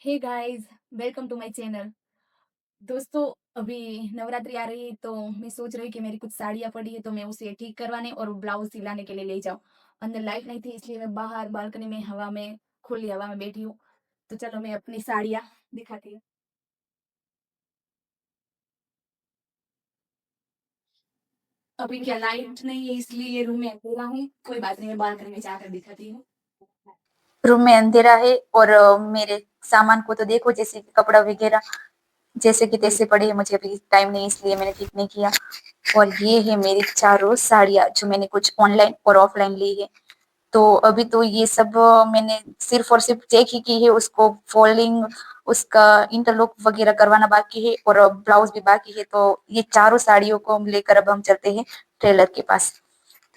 Hey guys, welcome to my channel. दोस्तों, अभी नवरात्रि आ रही है तो मैं सोच रही हूँ कि मेरी कुछ साड़ियाँ पड़ी है तो मैं उसे ठीक करवाने और ब्लाउज सिलाने के लिए ले जाऊँ। अंदर लाइट नहीं थी इसलिए मैं बाहर बालकनी में हवा में खुली हवा में बैठी हूँ। तो चलो मैं अपनी साड़ियाँ दिखाती हूँ। अभी क्या लाइट नहीं है इसलिए रूम में अकेला हूँ। कोई बात नहीं, मैं बालकनी में जाकर दिखाती हूँ। रूम में अंधेरा है और मेरे सामान को तो देखो, जैसे कि कपड़ा वगैरह जैसे कि तैसे पड़े हैं। मुझे अभी टाइम नहीं इसलिए मैंने ठीक नहीं किया। और ये है मेरी चारों साड़ियाँ जो मैंने कुछ ऑनलाइन और ऑफलाइन ली है। तो अभी तो ये सब मैंने सिर्फ और सिर्फ चेक ही की है। उसको फोल्डिंग, उसका इंटरलॉक वगैरह करवाना बाकी है और ब्लाउज भी बाकी है। तो ये चारों साड़ियों को हम लेकर अब हम चलते हैं टेलर के पास।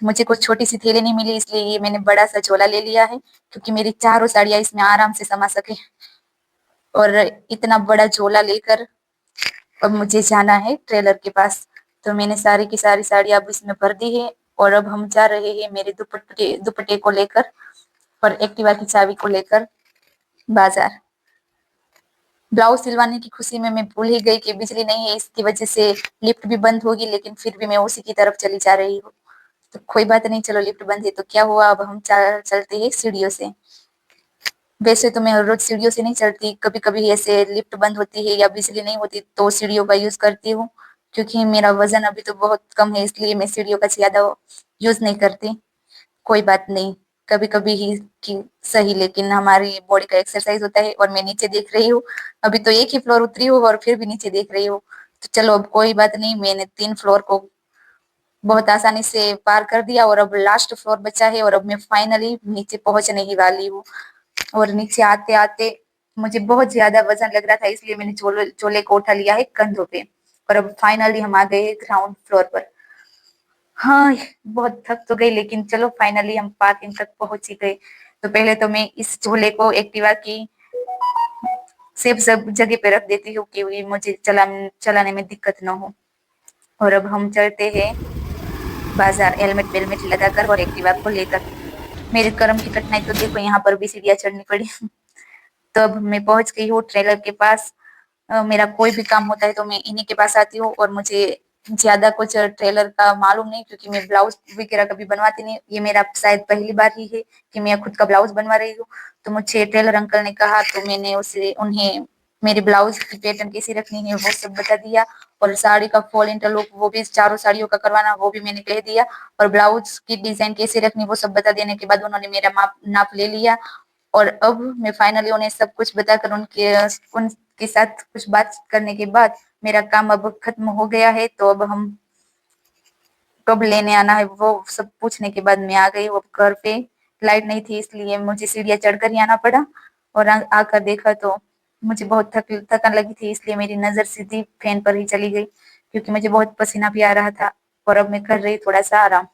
मुझे कुछ छोटी सी थैली नहीं मिली इसलिए ये मैंने बड़ा सा झोला ले लिया है, क्योंकि मेरी चारों साड़ियाँ इसमें आराम से समा सके। और इतना बड़ा झोला लेकर अब मुझे जाना है ट्रेलर के पास। तो मैंने सारी की सारी साड़ी अब इसमें भर दी है और अब हम जा रहे हैं मेरे दुपट्टे दुपट्टे को लेकर और एक्टिवा की चाबी को लेकर बाजार। ब्लाउज सिलवाने की खुशी में मैं भूल ही गई कि बिजली नहीं है, इसकी वजह से लिफ्ट भी बंद होगी, लेकिन फिर भी मैं उसी की तरफ चली जा रही हूँ। तो कोई बात नहीं, चलो लिफ्ट बंद है तो क्या हुआ, अब हम चलते हैं सीढ़ियों से। वैसे तो मैं हर रोज सीढ़ियों से नहीं चढ़ती, कभी कभी ऐसे लिफ्ट बंद होती है या बिजली नहीं होती तो सीढ़ियों का यूज करती हूँ। क्योंकि मेरा वजन अभी तो बहुत कम है इसलिए मैं सीढ़ियों का ज्यादा यूज नहीं करती। कोई बात नहीं, कभी कभी ही की सही, लेकिन हमारी बॉडी का एक्सरसाइज होता है। और मैं नीचे देख रही हूँ, अभी तो एक ही फ्लोर उतरी हूँ और फिर भी नीचे देख रही हूँ। तो चलो अब कोई बात नहीं, मैंने 3 फ्लोर को बहुत आसानी से पार कर दिया और अब लास्ट फ्लोर बचा है और अब मैं फाइनली नीचे पहुंचने ही वाली हूँ। और नीचे आते आते मुझे बहुत ज्यादा वजन लग रहा था इसलिए मैंने चोले को उठा लिया है कंधों पे। और अब फाइनली हम आ गए ग्राउंड फ्लोर पर। हाँ, बहुत थक तो गई लेकिन चलो फाइनली हम पार्किंग तक पहुंच ही गए। तो पहले तो मैं इस झोले को एक्टिवा की सेफ सब जगह पे रख देती हूँ कि मुझे चलाने में दिक्कत ना हो। और अब हम चलते हैं बाजार, हेलमेट वेलमेट लगाकर और एक्टिवा को लेकर। मेरे कर्म की कठिनाई तो देखो, यहाँ पर भी सीढ़ियाँ चढ़नी पड़ी। तो अब मैं पहुंच गई हूँ ट्रेलर के पास। मेरा कोई भी काम होता है तो मैं इन्हीं के पास आती हूँ और मुझे ज्यादा कुछ ट्रेलर का मालूम नहीं, क्योंकि मैं ब्लाउज वगैरह कभी बनवाती नहीं। ये मेरा शायद पहली बार ही है कि मैं खुद का ब्लाउज बनवा रही हूँ। तो मुझे टेलर अंकल ने कहा तो मैंने उसे उन्हें मेरे ब्लाउज की पैटर्न कैसी रखनी है वो सब बता दिया। और साड़ी का फॉल इंटरलॉक वो भी चारों साड़ियों का करवाना वो भी मैंने कह दिया। और ब्लाउज की डिजाइन कैसे रखनी वो सब बता देने के बाद उन्होंने मेरा माप नाप ले लिया। और अब मैं फाइनली उन्हें सब कुछ बताकर उनके साथ कुछ बात करने के बाद मेरा काम अब खत्म हो गया है। तो अब हम कब लेने आना है वो सब पूछने के बाद मैं आ गई हूँ अब घर पे। लाइट नहीं थी इसलिए मुझे सीढ़ियाँ चढ़कर ही आना पड़ा। और आकर देखा तो मुझे बहुत थकान लगी थी इसलिए मेरी नजर सीधी फैन पर ही चली गई, क्योंकि मुझे बहुत पसीना भी आ रहा था। और अब मैं कर रही थोड़ा सा आराम।